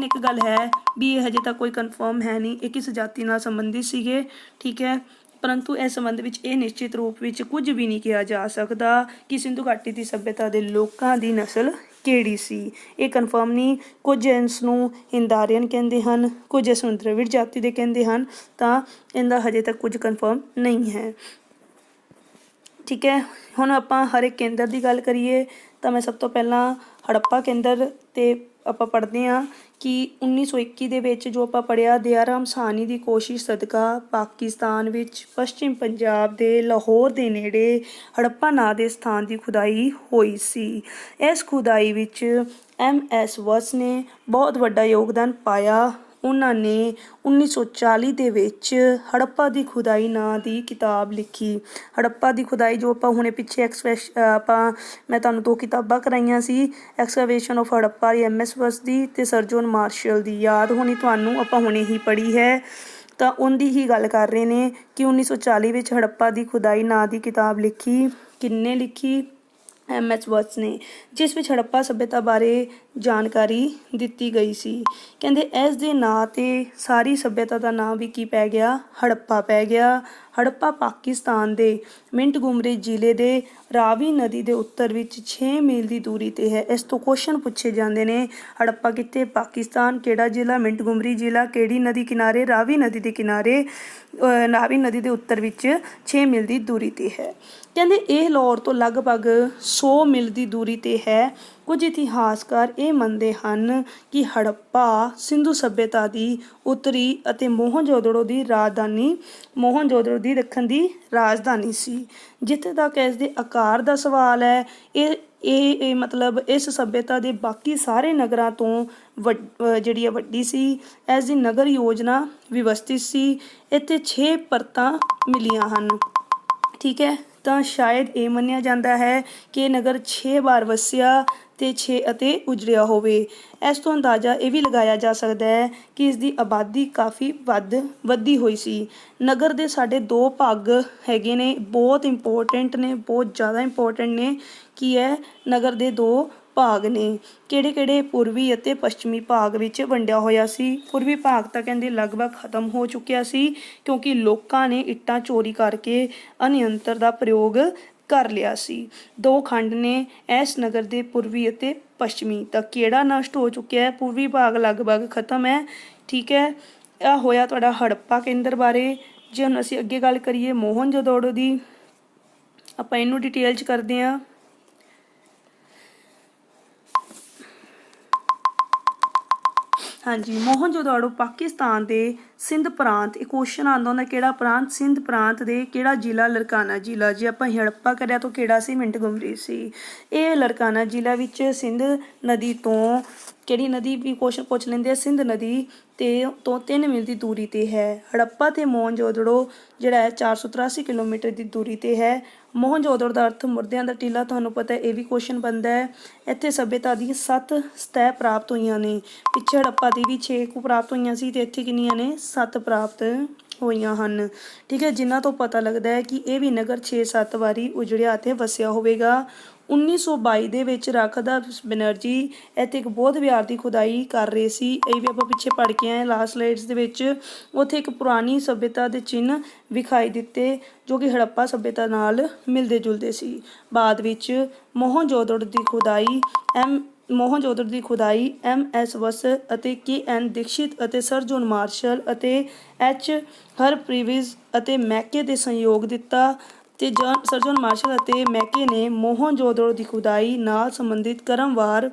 ਇੱਕ ਗੱਲ ਹੈ ਵੀ ਇਹ ਹਜੇ ਤੱਕ ਕੋਈ ਕਨਫਰਮ ਹੈ ਨਹੀਂ ਇਹ ਕਿਸ ਜਾਤੀ ਨਾਲ ਸੰਬੰਧਿਤ ਸੀਗੇ। ਠੀਕ ਹੈ, ਪਰੰਤੂ ਇਸ ਸੰਬੰਧ ਵਿੱਚ ਇਹ ਨਿਸ਼ਚਿਤ ਰੂਪ ਵਿੱਚ ਕੁਝ ਵੀ ਨਹੀਂ ਕਿਹਾ ਜਾ ਸਕਦਾ ਕਿ ਸਿੰਧੂ ਘਾਟੀ ਦੀ ਸੱਭਿਅਤਾ ਦੇ ਲੋਕਾਂ ਦੀ ਨਸਲ ਕਿਹੜੀ ਸੀ। ਇਹ ਕਨਫਰਮ ਨਹੀਂ। ਕੁਝ ਇਸ ਨੂੰ ਹਿੰਦ ਆਰੀਅਨ ਕਹਿੰਦੇ ਹਨ, ਕੁਝ ਇਸ ਨੂੰ ਦ੍ਰਵਿੜ ਜਾਤੀ ਦੇ ਕਹਿੰਦੇ ਹਨ, ਤਾਂ ਇਹਦਾ ਹਜੇ ਤੱਕ ਕੁਝ ਕਨਫਰਮ ਨਹੀਂ ਹੈ। ਠੀਕ ਹੈ, ਹੁਣ ਆਪਾਂ ਹਰ ਇੱਕ ਕੇਂਦਰ ਦੀ ਗੱਲ ਕਰੀਏ ਤਾਂ ਮੈਂ ਸਭ ਤੋਂ ਪਹਿਲਾਂ ਹੜੱਪਾ ਕੇਂਦਰ 'ਤੇ ਆਪਾਂ ਪੜ੍ਹਦੇ ਹਾਂ ਕਿ 1921 ਦੇ ਵਿੱਚ ਜੋ ਆਪਾਂ ਪੜ੍ਹਿਆ, ਦਇਆ ਰਾਮ ਸਾਹਨੀ ਦੀ ਕੋਸ਼ਿਸ਼ ਸਦਕਾ ਪਾਕਿਸਤਾਨ ਵਿੱਚ ਪੱਛਮੀ ਪੰਜਾਬ ਦੇ ਲਾਹੌਰ ਦੇ ਨੇੜੇ ਹੜੱਪਾ ਨਾਂ ਦੇ ਸਥਾਨ ਦੀ ਖੁਦਾਈ ਹੋਈ ਸੀ। ਇਸ ਖੁਦਾਈ ਵਿੱਚ MS ਵਟਸ ਨੇ ਬਹੁਤ ਵੱਡਾ ਯੋਗਦਾਨ ਪਾਇਆ। ਉਹਨਾਂ ਨੇ 1940 ਦੇ ਵਿੱਚ ਹੜੱਪਾ ਦੀ ਖੁਦਾਈ ਨਾਂ ਦੀ ਕਿਤਾਬ ਲਿਖੀ। ਹੜੱਪਾ ਦੀ ਖੁਦਾਈ ਜੋ ਆਪਾਂ ਹੁਣੇ ਪਿੱਛੇ ਮੈਂ ਤੁਹਾਨੂੰ 2 ਕਿਤਾਬਾਂ ਕਰਾਈਆਂ ਸੀ, ਐਕਸਕੇਵੇਸ਼ਨ ਆਫ ਹੜੱਪਾ MS ਵਟਸ ਦੀ ਅਤੇ ਸਰ ਜੌਨ ਮਾਰਸ਼ਲ ਦੀ, ਯਾਦ ਹੋਣੀ ਤੁਹਾਨੂੰ, ਆਪਾਂ ਹੁਣੇ ਹੀ ਪੜ੍ਹੀ ਹੈ। ਤਾਂ ਉਹਦੀ ਹੀ ਗੱਲ ਕਰ ਰਹੇ ਨੇ ਕਿ 1940 ਵਿੱਚ ਹੜੱਪਾ ਦੀ ਖੁਦਾਈ ਨਾਂ ਦੀ ਕਿਤਾਬ ਲਿਖੀ। ਕਿਹਨੇ ਲਿਖੀ? MS ਵਟਸ ਨੇ, ਜਿਸ ਵਿੱਚ ਹੜੱਪਾ ਸੱਭਿਅਤਾ ਬਾਰੇ ਜਾਣਕਾਰੀ ਦਿੱਤੀ ਗਈ ਸੀ। ਕਹਿੰਦੇ ਇਸ ਦੇ ਨਾਂ 'ਤੇ ਸਾਰੀ ਸੱਭਿਅਤਾ ਦਾ ਨਾਂ ਵੀ ਕੀ ਪੈ ਗਿਆ? ਹੜੱਪਾ ਪੈ ਗਿਆ। ਹੜੱਪਾ ਪਾਕਿਸਤਾਨ ਦੇ ਮਿੰਟਗੁਮਰੀ ਜ਼ਿਲ੍ਹੇ ਦੇ ਰਾਵੀ ਨਦੀ ਦੇ ਉੱਤਰ ਵਿੱਚ 6 ਮੀਲ ਦੀ ਦੂਰੀ 'ਤੇ ਹੈ। ਇਸ ਤੋਂ ਕੁਐਸਚਨ ਪੁੱਛੇ ਜਾਂਦੇ ਨੇ, ਹੜੱਪਾ ਕਿੱਥੇ? ਪਾਕਿਸਤਾਨ। ਕਿਹੜਾ ਜ਼ਿਲ੍ਹਾ? ਮਿੰਟਗੁਮਰੀ ਜ਼ਿਲ੍ਹਾ। ਕਿਹੜੀ ਨਦੀ ਕਿਨਾਰੇ? ਰਾਵੀ ਨਦੀ ਦੇ ਕਿਨਾਰੇ, ਰਾਵੀ ਨਦੀ ਦੇ ਉੱਤਰ ਵਿੱਚ 6 ਮੀਲ ਦੀ ਦੂਰੀ 'ਤੇ ਹੈ। ਕਹਿੰਦੇ ਇਹ ਲਾਹੌਰ ਤੋਂ ਲਗਭਗ 100 ਮੀਲ ਦੀ ਦੂਰੀ 'ਤੇ ਹੈ। ਕੁਝ ਇਤਿਹਾਸਕਾਰ ਇਹ ਮੰਨਦੇ ਹਨ ਕਿ ਹੜੱਪਾ ਸਿੰਧੂ ਸੱਭਿਅਤਾ ਦੀ ਉੱਤਰੀ ਅਤੇ ਮੋਹਨਜੋਦੜੋ ਦੀ ਦੱਖਣ ਦੀ ਰਾਜਧਾਨੀ ਸੀ। ਜਿੱਥੇ ਤੱਕ ਇਸ ਦੇ ਆਕਾਰ ਦਾ ਸਵਾਲ ਹੈ, ਇਹ ਮਤਲਬ ਇਸ ਸੱਭਿਅਤਾ ਦੇ ਬਾਕੀ ਸਾਰੇ ਨਗਰਾਂ ਤੋਂ ਜਿਹੜੀ ਹੈ ਵੱਡੀ ਸੀ। ਇਸ ਦੀ ਨਗਰ ਯੋਜਨਾ ਵਿਵਸਥਿਤ ਸੀ। ਇੱਥੇ 6 ਪਰਤਾਂ ਮਿਲੀਆਂ ਹਨ। ਠੀਕ ਹੈ, ਤਾਂ ਸ਼ਾਇਦ ਇਹ ਮੰਨਿਆ ਜਾਂਦਾ ਹੈ ਕਿ ਇਹ ਨਗਰ 6 ਵਾਰ ਵਸਿਆ ਅਤੇ ਉਜੜਿਆ ਹੋਵੇ। ਇਸ ਤੋਂ ਅੰਦਾਜ਼ਾ ਇਹ ਵੀ ਲਗਾਇਆ ਜਾ ਸਕਦਾ ਹੈ ਕਿ ਇਸ ਦੀ ਆਬਾਦੀ ਕਾਫੀ ਵਧੀ ਹੋਈ ਸੀ। ਨਗਰ ਦੇ ਸਾਡੇ 2 ਭਾਗ ਹੈਗੇ ਨੇ, ਬਹੁਤ ਇੰਪੋਰਟੈਂਟ ਨੇ, ਬਹੁਤ ਜ਼ਿਆਦਾ ਇੰਪੋਰਟੈਂਟ ਨੇ। ਕੀ ਹੈ? ਨਗਰ ਦੇ 2 ਭਾਗ ਨੇ। ਕਿਹੜੇ? ਪੂਰਬੀ ਅਤੇ ਪੱਛਮੀ ਭਾਗ ਵਿੱਚ ਵੰਡਿਆ ਹੋਇਆ ਸੀ। ਪੂਰਬੀ ਭਾਗ ਤਾਂ ਕਹਿੰਦੇ ਲਗਭਗ ਖਤਮ ਹੋ ਚੁੱਕਿਆ ਸੀ ਕਿਉਂਕਿ ਲੋਕਾਂ ਨੇ ਇੱਟਾਂ ਚੋਰੀ ਕਰਕੇ ਅਨਿਯੰਤਰ ਦਾ ਪ੍ਰਯੋਗ ਕਰ ਲਿਆ ਸੀ। 2 ਖੰਡ ਨੇ ਇਸ ਨਗਰ ਦੇ, ਪੂਰਬੀ ਅਤੇ ਪੱਛਮੀ। ਤਾਂ ਕਿਹੜਾ ਨਸ਼ਟ ਹੋ ਚੁੱਕਿਆ ਹੈ? ਪੂਰਬੀ ਭਾਗ ਲਗਭਗ ਖਤਮ ਹੈ। ਠੀਕ ਹੈ, ਇਹ ਹੋਇਆ ਤੁਹਾਡਾ ਹੜੱਪਾ ਕੇਂਦਰ ਬਾਰੇ। ਜੇ ਹੁਣ ਅਸੀਂ ਅੱਗੇ ਗੱਲ ਕਰੀਏ ਮੋਹਨਜੋਦੜੋ ਦੀ, ਆਪਾਂ ਇਹਨੂੰ ਡਿਟੇਲ 'ਚ ਕਰਦੇ ਹਾਂ। ਹਾਂਜੀ, ਮੋਹਨਜੋਦਾੜੋ ਪਾਕਿਸਤਾਨ ਦੇ ਸਿੰਧ ਪ੍ਰਾਂਤ, ਇਹ ਕੁਐਸਚਨ ਆਉਂਦਾ ਹੁੰਦਾ ਕਿਹੜਾ ਪ੍ਰਾਂਤ, ਸਿੰਧ ਪ੍ਰਾਂਤ ਦੇ ਕਿਹੜਾ ਜ਼ਿਲ੍ਹਾ, ਲਰਕਾਨਾ ਜ਼ਿਲ੍ਹਾ। ਜੇ ਆਪਾਂ ਹੜੱਪਾ ਕਰਿਆ ਤਾਂ ਕਿਹੜਾ ਸੀ, ਮਿੰਟਗੁਮਰੀ ਸੀ। ਇਹ ਲਰਕਾਨਾ ਜ਼ਿਲ੍ਹਾ ਵਿੱਚ ਸਿੰਧ ਨਦੀ ਤੋਂ, ਕਿਹੜੀ ਨਦੀ ਵੀ ਕੁਐਸਚਨ ਪੁੱਛ ਲੈਂਦੇ ਆ, ਸਿੰਧ ਨਦੀ ਤੋਂ 3 ਮੀਲ ਦੀ ਦੂਰੀ 'ਤੇ ਹੈ। ਹੜੱਪਾ ਅਤੇ ਮੋਹਨਜੋਦੜੋ ਜਿਹੜਾ ਹੈ 483 ਕਿਲੋਮੀਟਰ ਦੀ ਦੂਰੀ 'ਤੇ ਹੈ। ਮੋਹਨਜੋਦੜੋ ਦਾ ਅਰਥ ਮੁਰਦਿਆਂ ਦਾ ਟੀਲਾ, ਤੁਹਾਨੂੰ ਪਤਾ ਇਹ ਵੀ ਕੁਐਸਚਨ ਬਣਦਾ ਹੈ। ਇੱਥੇ ਸੱਭਿਅਤਾ ਦੀਆਂ 7 ਸਤਹਿ ਪ੍ਰਾਪਤ ਹੋਈਆਂ ਨੇ। ਪਿੱਛੇ ਹੜੱਪਾ ਦੀ ਵੀ 6 ਕੁ ਪ੍ਰਾਪਤ ਹੋਈਆਂ ਸੀ ਅਤੇ ਇੱਥੇ ਕਿੰਨੀਆਂ ਨੇ, 7 ਪ੍ਰਾਪਤ ਹੋਈਆਂ ਹਨ। ਠੀਕ ਹੈ, ਜਿਨ੍ਹਾਂ ਤੋਂ ਪਤਾ ਲੱਗਦਾ ਹੈ ਕਿ ਇਹ ਵੀ ਨਗਰ 6-7 ਵਾਰੀ ਉਜੜਿਆ ਅਤੇ ਵਸਿਆ ਹੋਵੇਗਾ। 1922 ਦੇ ਵਿੱਚ ਰਾਖਦਾ ਬੈਨਰਜੀ ਇੱਥੇ ਇੱਕ ਬੌਧ ਵਿਹਾਰ ਦੀ ਖੁਦਾਈ ਕਰ ਰਹੇ ਸੀ। ਇਹ ਵੀ ਆਪਾਂ ਪਿੱਛੇ ਪੜ੍ਹ ਕੇ ਆਏ ਲਾਸਟ ਸਲਾਈਡਸ ਦੇ ਵਿੱਚ। ਉੱਥੇ ਇੱਕ ਪੁਰਾਣੀ ਸੱਭਿਅਤਾ ਦੇ ਚਿੰਨ੍ਹ ਵਿਖਾਈ ਦਿੱਤੇ ਜੋ ਕਿ ਹੜੱਪਾ ਸੱਭਿਅਤਾ ਨਾਲ ਮਿਲਦੇ ਜੁਲਦੇ ਸੀ। ਬਾਅਦ ਵਿੱਚ ਮੋਹਨਜੋਦੜੋ ਦੀ ਖੁਦਾਈ M.S. ਵਸ ਅਤੇ K.N. ਦੀਕਸ਼ਿਤ ਅਤੇ ਸਰ ਜੌਨ ਮਾਰਸ਼ਲ ਅਤੇ H. ਹਰਪ੍ਰੀਵਿਜ਼ ਅਤੇ ਮੈਕੇ ਦੇ ਸਹਿਯੋਗ ਦਿੱਤਾ ਅਤੇ ਸਰ ਜੌਨ ਮਾਰਸ਼ਲ ਅਤੇ ਮੈਕੇ ਨੇ ਮੋਹਨਜੋਦੜੋ ਦੀ ਖੁਦਾਈ ਨਾਲ ਸੰਬੰਧਿਤ ਕ੍ਰਮਵਾਰ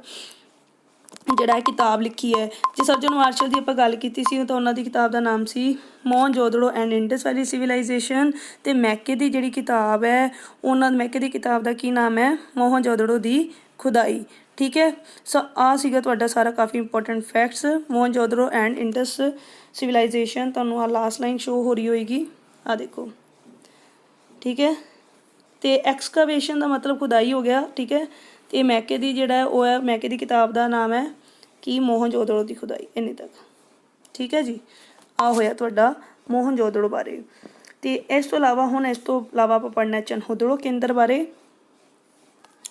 ਜਿਹੜਾ ਕਿਤਾਬ ਲਿਖੀ ਹੈ। ਜੇ ਸਰ ਜੌਨ ਮਾਰਸ਼ਲ ਦੀ ਆਪਾਂ ਗੱਲ ਕੀਤੀ ਸੀ ਤਾਂ ਉਹਨਾਂ ਦੀ ਕਿਤਾਬ ਦਾ ਨਾਮ ਸੀ Mohenjodaro and Indus valley civilisation, ਅਤੇ ਮੈਕੇ ਦੀ ਜਿਹੜੀ ਕਿਤਾਬ ਹੈ ਮੈਕੇ ਦੀ ਕਿਤਾਬ ਦਾ ਕੀ ਨਾਮ ਹੈ, ਮੋਹਨਜੋਦੜੋ ਦੀ ਖੁਦਾਈ। ਠੀਕ ਹੈ, ਸੋ ਆਹ ਸੀਗਾ ਤੁਹਾਡਾ ਸਾਰਾ ਕਾਫੀ important facts Mohenjodaro and Indus civilisation. ਤੁਹਾਨੂੰ ਆਹ ਲਾਸਟ ਲਾਈਨ ਸ਼ੋ ਹੋ ਰਹੀ ਹੋਏਗੀ, ਆਹ ਦੇਖੋ। ਠੀਕ ਹੈ, ਅਤੇ ਐਕਸਕੇਵੇਸ਼ਨ ਦਾ ਮਤਲਬ ਖੁਦਾਈ ਹੋ ਗਿਆ। ਠੀਕ ਹੈ, ਅਤੇ ਮੈਕੇ ਦੀ ਜਿਹੜਾ ਉਹ ਹੈ, ਮੈਕੇ ਦੀ ਕਿਤਾਬ ਦਾ ਨਾਮ ਹੈ ਕਿ ਮੋਹਨਜੋਦੜੋ ਦੀ ਖੁਦਾਈ, ਇੰਨੇ ਤੱਕ। ਠੀਕ ਹੈ ਜੀ, ਆਹ ਹੋਇਆ ਤੁਹਾਡਾ ਮੋਹਨਜੋਦੜੋ ਬਾਰੇ। ਅਤੇ ਇਸ ਤੋਂ ਇਲਾਵਾ ਆਪਾਂ ਪੜ੍ਹਨਾ ਚਨਹੋਦੜੋ ਕੇਂਦਰ ਬਾਰੇ।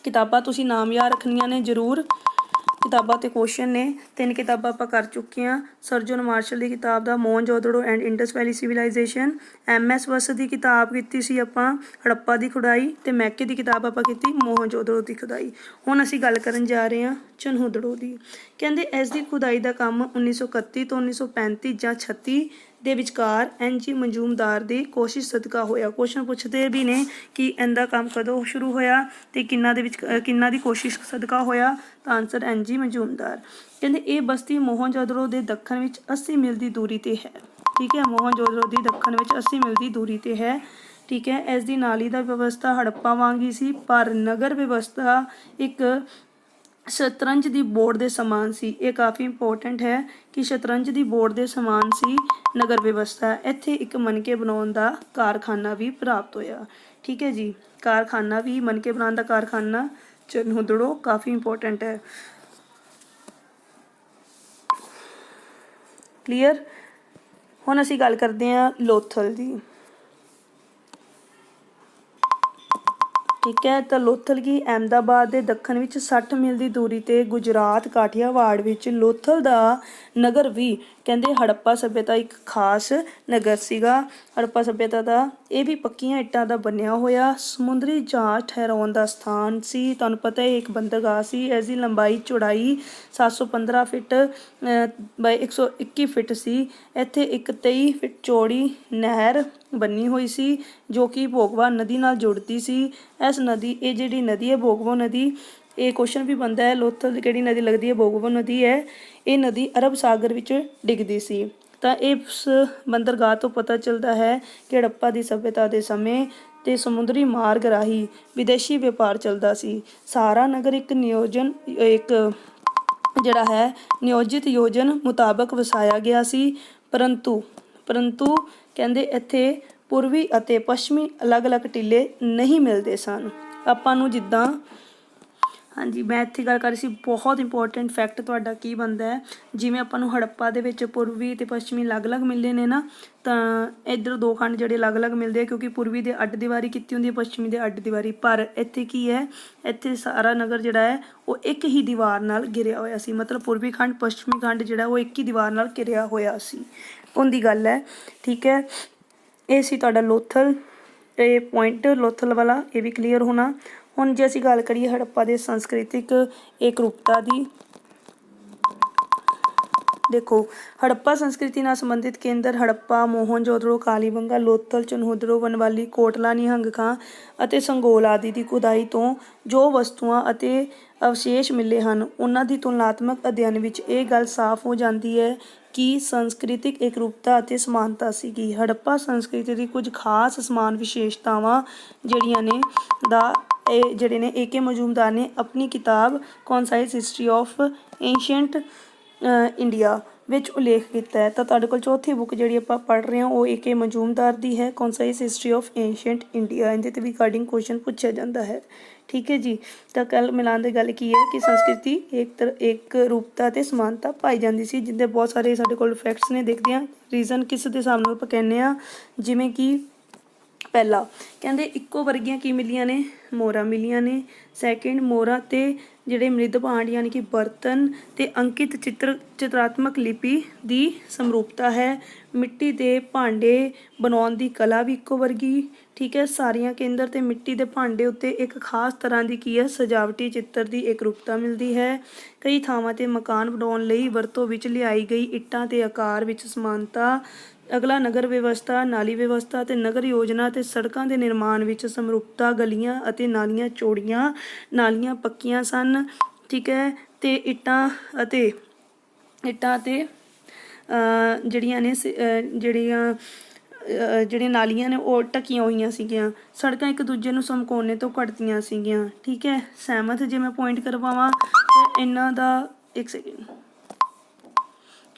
ਕਿਤਾਬਾਂ ਤੁਸੀਂ ਨਾਮ ਯਾਦ ਰੱਖਣੀਆਂ ਨੇ ਜ਼ਰੂਰ। ਕਿਤਾਬਾਂ ਤੇ ਕੁਐਸਚਨ ਨੇ, 3 ਕਿਤਾਬਾਂ ਆਪਾਂ ਕਰ ਚੁੱਕੇ ਹਾਂ। ਸਰ ਜੌਨ ਮਾਰਸ਼ਲ ਦੀ ਕਿਤਾਬ ਦਾ Mohenjodaro and Indus valley civilisation, M.S. Vats ਦੀ ਕਿਤਾਬ ਕੀਤੀ ਸੀ ਆਪਾਂ ਹੜੱਪਾ ਦੀ ਖੁਦਾਈ, ਅਤੇ ਮੈਕੇ ਦੀ ਕਿਤਾਬ ਆਪਾਂ ਕੀਤੀ ਮੋਹਨਜੋਦੜੋ ਦੀ ਖੁਦਾਈ। ਹੁਣ ਅਸੀਂ ਗੱਲ ਕਰਨ ਜਾ ਰਹੇ ਹਾਂ ਚਨਹੋਦੜੋ ਦੀ। ਕਹਿੰਦੇ ਇਸ ਦੀ ਖੁਦਾਈ ਦਾ ਕੰਮ 1931 ਤੋਂ 1935 ਜਾਂ 36 ਦੇ ਵਿਚਕਾਰ N.G. ਮਜ਼ੂਮਦਾਰ ਦੀ ਕੋਸ਼ਿਸ਼ ਸਦਕਾ ਹੋਇਆ। ਕੁਐਸਚਨ ਪੁੱਛਦੇ ਵੀ ਨੇ ਕਿ ਇਹਦਾ ਕੰਮ ਕਦੋਂ ਸ਼ੁਰੂ ਹੋਇਆ ਅਤੇ ਕਿੰਨਾ ਦੀ ਕੋਸ਼ਿਸ਼ ਸਦਕਾ ਹੋਇਆ, ਤਾਂ ਆਨਸਰ N.G. ਮਜ਼ੂਮਦਾਰ। ਕਹਿੰਦੇ ਇਹ ਬਸਤੀ ਮੋਹਨਜੋਦੜੋ ਦੇ ਦੱਖਣ ਵਿੱਚ 80 ਮੀਲ ਦੀ ਦੂਰੀ 'ਤੇ ਹੈ। ਠੀਕ ਹੈ, ਮੋਹਨਜੋਦੜੋ ਦੀ ਦੱਖਣ ਵਿੱਚ 80 ਮੀਲ ਦੀ ਦੂਰੀ 'ਤੇ ਹੈ। ਠੀਕ ਹੈ, ਇਸ ਦੀ ਨਾਲੀ ਦਾ ਵਿਵਸਥਾ ਹੜੱਪਾ ਵਾਂਗ ਹੀ ਸੀ, ਪਰ ਨਗਰ ਵਿਵਸਥਾ ਇੱਕ ਸ਼ਤਰੰਜ ਦੀ ਬੋਰਡ ਦੇ ਸਮਾਨ ਸੀ। ਇਹ ਕਾਫੀ ਇੰਪੋਰਟੈਂਟ ਹੈ ਕਿ ਸ਼ਤਰੰਜ ਦੀ ਬੋਰਡ ਦੇ ਸਮਾਨ ਸੀ ਨਗਰ ਵਿਵਸਥਾ। ਇੱਥੇ ਇੱਕ ਮਣਕੇ ਬਣਾਉਣ ਦਾ ਕਾਰਖਾਨਾ ਵੀ ਪ੍ਰਾਪਤ ਹੋਇਆ। ਠੀਕ ਹੈ ਜੀ, ਕਾਰਖਾਨਾ ਵੀ, ਮਣਕੇ ਬਣਾਉਣ ਦਾ ਕਾਰਖਾਨਾ ਚਨਹੋਦੜੋ, ਕਾਫੀ ਇੰਪੋਰਟੈਂਟ ਹੈ। ਕਲੀਅਰ। ਹੁਣ ਅਸੀਂ ਗੱਲ ਕਰਦੇ ਹਾਂ ਲੋਥਲ ਦੀ। ਠੀਕ ਹੈ, ਤਾਂ ਲੋਥਲ ਕੀ ਅਹਿਮਦਾਬਾਦ ਦੇ ਦੱਖਣ ਵਿੱਚ 60 ਮੀਲ ਦੀ ਦੂਰੀ 'ਤੇ ਗੁਜਰਾਤ ਕਾਠੀਆਵਾੜ ਵਿੱਚ ਲੋਥਲ ਦਾ ਨਗਰ ਵੀ ਕਹਿੰਦੇ ਹੜੱਪਾ ਸੱਭਿਅਤਾ ਇੱਕ ਖਾਸ ਨਗਰ ਸੀਗਾ। ਹੜੱਪਾ ਸੱਭਿਅਤਾ ਦਾ ਇਹ ਵੀ ਪੱਕੀਆਂ ਇੱਟਾਂ ਦਾ ਬਣਿਆ ਹੋਇਆ ਸਮੁੰਦਰੀ ਜਹਾਜ਼ ਠਹਿਰਾਉਣ ਦਾ ਸਥਾਨ ਸੀ। ਤੁਹਾਨੂੰ ਪਤਾ ਹੈ ਇੱਕ ਬੰਦਰਗਾਹ ਸੀ। ਇਸ ਦੀ ਲੰਬਾਈ ਚੌੜਾਈ 715 ਫਿਟ ਬਾਈ 121 ਫਿਟ ਸੀ। ਇੱਥੇ ਇੱਕ 23 ਫਿਟ ਚੌੜੀ ਨਹਿਰ ਬਣੀ ਹੋਈ ਸੀ ਜੋ ਕਿ ਭੋਗਵਾ ਨਦੀ ਨਾਲ ਜੁੜਦੀ ਸੀ। ਇਹ ਜਿਹੜੀ ਨਦੀ ਹੈ ਭੋਗਵਾ ਨਦੀ, ਇਹ ਕੁਐਸਚਨ ਵੀ ਬਣਦਾ ਹੈ ਲੋਥਲ ਕਿਹੜੀ ਨਦੀ ਲੱਗਦੀ ਹੈ, ਭੋਗਵਾ ਨਦੀ ਹੈ। ਇਹ ਨਦੀ ਅਰਬ ਸਾਗਰ ਵਿੱਚ ਡਿੱਗਦੀ ਸੀ। ਤਾਂ ਇਸ ਬੰਦਰਗਾਹ ਤੋਂ ਪਤਾ ਚੱਲਦਾ ਹੈ ਕਿ ਹੜੱਪਾ ਦੀ ਸੱਭਿਅਤਾ ਦੇ ਸਮੇਂ ਤੇ ਸਮੁੰਦਰੀ ਮਾਰਗ ਰਾਹੀਂ ਵਿਦੇਸ਼ੀ ਵਪਾਰ ਚੱਲਦਾ ਸੀ। ਸਾਰਾ ਨਗਰ ਇੱਕ ਨਿਯੋਜਿਤ ਯੋਜਨਾ ਮੁਤਾਬਕ ਵਸਾਇਆ ਗਿਆ ਸੀ। ਪਰੰਤੂ ਕਹਿੰਦੇ ਇੱਥੇ ਪੂਰਬੀ ਅਤੇ ਪੱਛਮੀ ਅਲੱਗ-ਅਲੱਗ ਟਿੱਲੇ ਨਹੀਂ ਮਿਲਦੇ ਸਨ। ਆਪਾਂ ਨੂੰ ਜਿੱਦਾਂ ਹਾਂਜੀ ਮੈਂ ਇੱਥੇ ਗੱਲ ਕਰ ਰਹੀ ਸੀ, ਬਹੁਤ ਇੰਪੋਰਟੈਂਟ ਫੈਕਟ ਤੁਹਾਡਾ ਕੀ ਬਣਦਾ ਹੈ, ਜਿਵੇਂ ਆਪਾਂ ਨੂੰ ਹੜੱਪਾ ਦੇ ਵਿੱਚ ਪੂਰਬੀ ਅਤੇ ਪੱਛਮੀ ਅਲੱਗ-ਅਲੱਗ ਮਿਲਦੇ ਨੇ ਨਾ, ਤਾਂ ਇੱਧਰ 2 ਖੰਡ ਜਿਹੜੇ ਅਲੱਗ-ਅਲੱਗ ਮਿਲਦੇ ਆ ਕਿਉਂਕਿ ਪੂਰਬੀ ਦੇ ਅੱਡ ਦੀਵਾਰੀ ਕੀਤੀ ਹੁੰਦੀ ਹੈ, ਪੱਛਮੀ ਦੇ ਅੱਡ ਦੀਵਾਰੀ। ਪਰ ਇੱਥੇ ਕੀ ਹੈ, ਇੱਥੇ ਸਾਰਾ ਨਗਰ ਜਿਹੜਾ ਹੈ ਉਹ ਇੱਕ ਹੀ ਦੀਵਾਰ ਨਾਲ ਘਿਰਿਆ ਹੋਇਆ ਸੀ। ਮਤਲਬ ਪੂਰਬੀ ਖੰਡ ਪੱਛਮੀ ਖੰਡ ਜਿਹੜਾ ਉਹ ਇੱਕ ਹੀ ਦੀਵਾਰ ਨਾਲ ਘਿਰਿਆ ਹੋਇਆ ਸੀ, ਉਹਦੀ ਗੱਲ ਹੈ। ਠੀਕ ਹੈ, ਇਹ ਸੀ ਤੁਹਾਡਾ ਲੋਥਲ, ਇਹ ਪੁਆਇੰਟ ਲੋਥਲ ਵਾਲਾ, ਇਹ ਵੀ ਕਲੀਅਰ ਹੋਣਾ। ਹੁਣ ਜੇ ਅਸੀਂ ਗੱਲ ਕਰੀਏ ਹੜੱਪਾ ਦੇ ਸੰਸਕ੍ਰਿਤਿਕ ਇਕਰੂਪਤਾ ਦੀ, ਦੇਖੋ, ਹੜੱਪਾ ਸੰਸਕ੍ਰਿਤੀ ਨਾਲ ਸੰਬੰਧਿਤ ਕੇਂਦਰ ਹੜੱਪਾ, ਮੋਹਨਜੋਦੜੋ, ਕਾਲੀਬੰਗਾ, ਲੋਥਲ, ਚਨਹੋਦੜੋ, ਵਨਵਾਲੀ, ਕੋਟਲਾ, ਨਿਹੰਗ ਖਾਂ ਅਤੇ ਸੰਗੋਲ ਆਦਿ ਦੀ ਖੁਦਾਈ ਤੋਂ ਜੋ ਵਸਤੂਆਂ ਅਤੇ ਅਵਸ਼ੇਸ਼ ਮਿਲੇ ਹਨ, ਉਹਨਾਂ ਦੀ ਤੁਲਨਾਤਮਕ ਅਧਿਐਨ ਵਿੱਚ ਇਹ ਗੱਲ ਸਾਫ਼ ਹੋ ਜਾਂਦੀ ਹੈ ਕਿ ਸੰਸਕ੍ਰਿਤਿਕ ਇਕਰੂਪਤਾ ਅਤੇ ਸਮਾਨਤਾ ਸੀਗੀ। ਹੜੱਪਾ ਸੰਸਕ੍ਰਿਤੀ ਦੀ ਕੁਝ ਖਾਸ ਸਮਾਨ ਵਿਸ਼ੇਸ਼ਤਾਵਾਂ ਜਿਹੜੀਆਂ ਨੇ ਇਹ ਜਿਹੜੇ ਨੇ ਏ ਕੇ ਮਜੂਮਦਾਰ ਨੇ ਆਪਣੀ ਕਿਤਾਬ ਕੌਨਸਾਈਜ਼ ਹਿਸਟਰੀ ਆਫ ਏਂਸ਼ੀਅੰਟ ਇੰਡੀਆ ਵਿੱਚ ਉਲੇਖ ਕੀਤਾ ਹੈ। ਤਾਂ ਤੁਹਾਡੇ ਕੋਲ ਚੌਥੀ ਬੁੱਕ ਜਿਹੜੀ ਆਪਾਂ ਪੜ੍ਹ ਰਹੇ ਹਾਂ ਉਹ ਏ ਕੇ ਮਜੂਮਦਾਰ ਦੀ ਹੈ, ਕੌਨਸਾਈਜ਼ ਹਿਸਟਰੀ ਆਫ ਏਂਸ਼ੀਅੰਟ ਇੰਡੀਆ। ਇਹਦੇ 'ਤੇ ਵੀ ਰਿਗਾਰਡਿੰਗ ਕੁਐਸਚਨ ਪੁੱਛਿਆ ਜਾਂਦਾ ਹੈ। ਠੀਕ ਹੈ ਜੀ। ਤਾਂ ਕੱਲ ਮਿਲਾਨ ਦੀ ਗੱਲ ਕੀ ਹੈ ਕਿ ਸੰਸਕ੍ਰਿਤੀ ਇੱਕ ਰੂਪਤਾ ਅਤੇ ਸਮਾਨਤਾ ਪਾਈ ਜਾਂਦੀ ਸੀ, ਜਿਹਦੇ ਬਹੁਤ ਸਾਰੇ ਸਾਡੇ ਕੋਲ ਫੈਕਟਸ ਨੇ। ਦੇਖਦੇ ਹਾਂ ਰੀਜ਼ਨ ਕਿਸ ਦੇ ਹਿਸਾਬ ਨਾਲ ਆਪਾਂ ਕਹਿੰਦੇ ਹਾਂ। ਜਿਵੇਂ ਕਿ ਪਹਿਲਾ ਕਹਿੰਦੇ ਇੱਕੋ ਵਰਗੀਆਂ ਕੀ ਮਿਲੀਆਂ ਨੇ, ਮੋਹਰਾਂ ਮਿਲੀਆਂ ਨੇ। ਸੈਕਿੰਡ, ਮੋਹਰਾਂ ਅਤੇ ਜਿਹੜੇ ਮ੍ਰਿਦ ਭਾਂਡ ਯਾਨੀ ਕਿ ਬਰਤਨ ਅਤੇ ਅੰਕਿਤ ਚਿਤਰਾਤਮਕ ਲਿਪੀ ਦੀ ਸਮਰੂਪਤਾ ਹੈ। ਮਿੱਟੀ ਦੇ ਭਾਂਡੇ ਬਣਾਉਣ ਦੀ ਕਲਾ ਵੀ ਇੱਕੋ ਵਰਗੀ। ਠੀਕ ਹੈ। ਸਾਰੀਆਂ ਕੇਂਦਰ ਅਤੇ ਮਿੱਟੀ ਦੇ ਭਾਂਡੇ ਉੱਤੇ ਇੱਕ ਖਾਸ ਤਰ੍ਹਾਂ ਦੀ ਕੀ ਹੈ, ਸਜਾਵਟੀ ਚਿੱਤਰ ਦੀ ਇਕਰੂਪਤਾ ਮਿਲਦੀ ਹੈ। ਕਈ ਥਾਵਾਂ 'ਤੇ ਮਕਾਨ ਬਣਾਉਣ ਲਈ ਵਰਤੋਂ ਵਿੱਚ ਲਿਆਈ ਗਈ ਇੱਟਾਂ ਦੇ ਆਕਾਰ ਵਿੱਚ ਸਮਾਨਤਾ। ਅਗਲਾ, ਨਗਰ ਵਿਵਸਥਾ, ਨਾਲੀ ਵਿਵਸਥਾ ਅਤੇ ਨਗਰ ਯੋਜਨਾ ਅਤੇ ਸੜਕਾਂ ਦੇ ਨਿਰਮਾਣ ਵਿੱਚ ਸਮਰੂਪਤਾ। ਗਲੀਆਂ ਅਤੇ ਨਾਲੀਆਂ ਚੌੜੀਆਂ, ਨਾਲੀਆਂ ਪੱਕੀਆਂ ਸਨ। ਠੀਕ ਹੈ। ਅਤੇ ਇੱਟਾਂ ਅਤੇ ਜਿਹੜੀਆਂ ਨਾਲੀਆਂ ਨੇ ਉਹ ਢੱਕੀਆਂ ਹੋਈਆਂ ਸੀਗੀਆਂ। ਸੜਕਾਂ ਇੱਕ ਦੂਜੇ ਨੂੰ ਸਮਕੋਣੇ ਤੋਂ ਘੱਟਦੀਆਂ ਸੀਗੀਆਂ। ਠੀਕ ਹੈ। ਸਹਿਮਤ ਜੇ ਮੈਂ ਪੁਆਇੰਟ ਕਰਵਾਵਾਂ ਤਾਂ ਇਹਨਾਂ ਦਾ ਇੱਕ ਸੈਕਿੰਡ,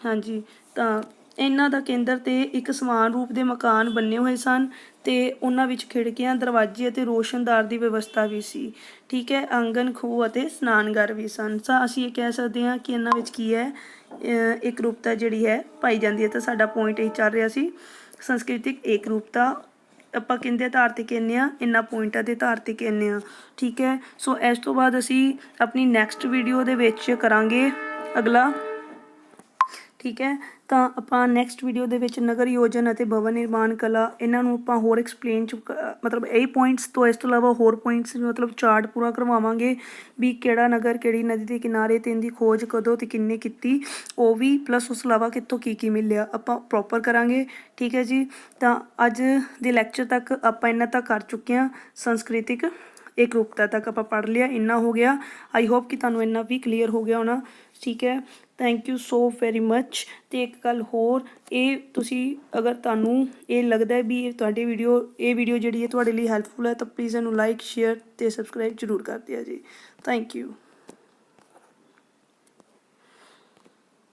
ਹਾਂਜੀ, ਤਾਂ ਇਹਨਾਂ ਦਾ ਕੇਂਦਰ 'ਤੇ ਇੱਕ ਸਮਾਨ ਰੂਪ ਦੇ ਮਕਾਨ ਬਣੇ ਹੋਏ ਸਨ ਅਤੇ ਉਹਨਾਂ ਵਿੱਚ ਖਿੜਕੀਆਂ, ਦਰਵਾਜ਼ੇ ਅਤੇ ਰੋਸ਼ਨਦਾਰ ਦੀ ਵਿਵਸਥਾ ਵੀ ਸੀ। ਠੀਕ ਹੈ। ਆਂਗਨ, ਖੂਹ ਅਤੇ ਇਸ਼ਨਾਨਘਰ ਵੀ ਸਨ। ਤਾਂ ਅਸੀਂ ਇਹ ਕਹਿ ਸਕਦੇ ਹਾਂ ਕਿ ਇਹਨਾਂ ਵਿੱਚ ਕੀ ਹੈ, ਇਕਰੂਪਤਾ ਜਿਹੜੀ ਹੈ ਪਾਈ ਜਾਂਦੀ ਹੈ। ਤਾਂ ਸਾਡਾ ਪੁਆਇੰਟ ਇਹ ਚੱਲ ਰਿਹਾ ਸੀ, ਸੰਸਕ੍ਰਿਤਿਕ ਇਕਰੂਪਤਾ ਆਪਾਂ ਕਿਹਦੇ ਆਧਾਰ 'ਤੇ ਕਹਿੰਦੇ ਹਾਂ, ਇਹਨਾਂ ਪੁਆਇੰਟਾਂ ਦੇ ਆਧਾਰ 'ਤੇ ਕਹਿੰਦੇ ਹਾਂ। ਠੀਕ ਹੈ। ਸੋ ਇਸ ਤੋਂ ਬਾਅਦ ਅਸੀਂ ਆਪਣੀ ਨੈਕਸਟ ਵੀਡੀਓ ਦੇ ਵਿੱਚ ਕਰਾਂਗੇ ਅਗਲਾ। ਠੀਕ ਹੈ। ਤਾਂ ਆਪਾਂ ਨੈਕਸਟ ਵੀਡੀਓ ਦੇ ਵਿੱਚ ਨਗਰ ਯੋਜਨ ਅਤੇ ਭਵਨ ਨਿਰਮਾਣ ਕਲਾ, ਇਹਨਾਂ ਨੂੰ ਆਪਾਂ ਹੋਰ ਐਕਸਪਲੇਨ ਮਤਲਬ ਇਹੀ ਪੁਆਇੰਟਸ ਤੋਂ ਇਸ ਤੋਂ ਇਲਾਵਾ ਹੋਰ ਪੁਆਇੰਟਸ ਮਤਲਬ ਚਾਰਟ ਪੂਰਾ ਕਰਵਾਵਾਂਗੇ ਵੀ ਕਿਹੜਾ ਨਗਰ ਕਿਹੜੀ ਨਦੀ ਦੇ ਕਿਨਾਰੇ ਤੇ ਇਹਦੀ ਖੋਜ ਕਦੋਂ ਅਤੇ ਕਿੰਨੇ ਕੀਤੀ, ਉਹ ਵੀ ਪਲੱਸ ਉਸ ਤੋਂ ਇਲਾਵਾ ਕਿੱਥੋਂ ਕੀ ਮਿਲਿਆ ਆਪਾਂ ਪ੍ਰੋਪਰ ਕਰਾਂਗੇ। ਠੀਕ ਹੈ ਜੀ। ਤਾਂ ਅੱਜ ਦੇ ਲੈਕਚਰ ਤੱਕ ਆਪਾਂ ਇੰਨਾ ਤੱਕ ਕਰ ਚੁੱਕੇ ਹਾਂ, ਸੰਸਕ੍ਰਿਤਿਕ ਇਕਰੂਪਤਾ ਤੱਕ ਆਪਾਂ ਪੜ੍ਹ ਲਿਆ, ਇੰਨਾ ਹੋ ਗਿਆ। ਆਈ ਹੋਪ ਕਿ ਤੁਹਾਨੂੰ ਇੰਨਾ ਵੀ ਕਲੀਅਰ ਹੋ ਗਿਆ ਹੋਣਾ। ਠੀਕ ਹੈ। Thank you so very much. ਅਤੇ ਇੱਕ ਗੱਲ ਹੋਰ, ਇਹ ਤੁਸੀਂ ਅਗਰ ਤੁਹਾਨੂੰ ਇਹ ਲੱਗਦਾ ਵੀ ਇਹ ਵੀਡੀਓ ਜਿਹੜੀ ਹੈ ਤੁਹਾਡੇ ਲਈ ਹੈਲਪਫੁਲ ਹੈ ਤਾਂ ਪਲੀਜ਼ ਇਹਨੂੰ ਲਾਈਕ, ਸ਼ੇਅਰ ਅਤੇ ਸਬਸਕ੍ਰਾਈਬ ਜ਼ਰੂਰ ਕਰ ਦਿਆ ਜੀ। Thank you.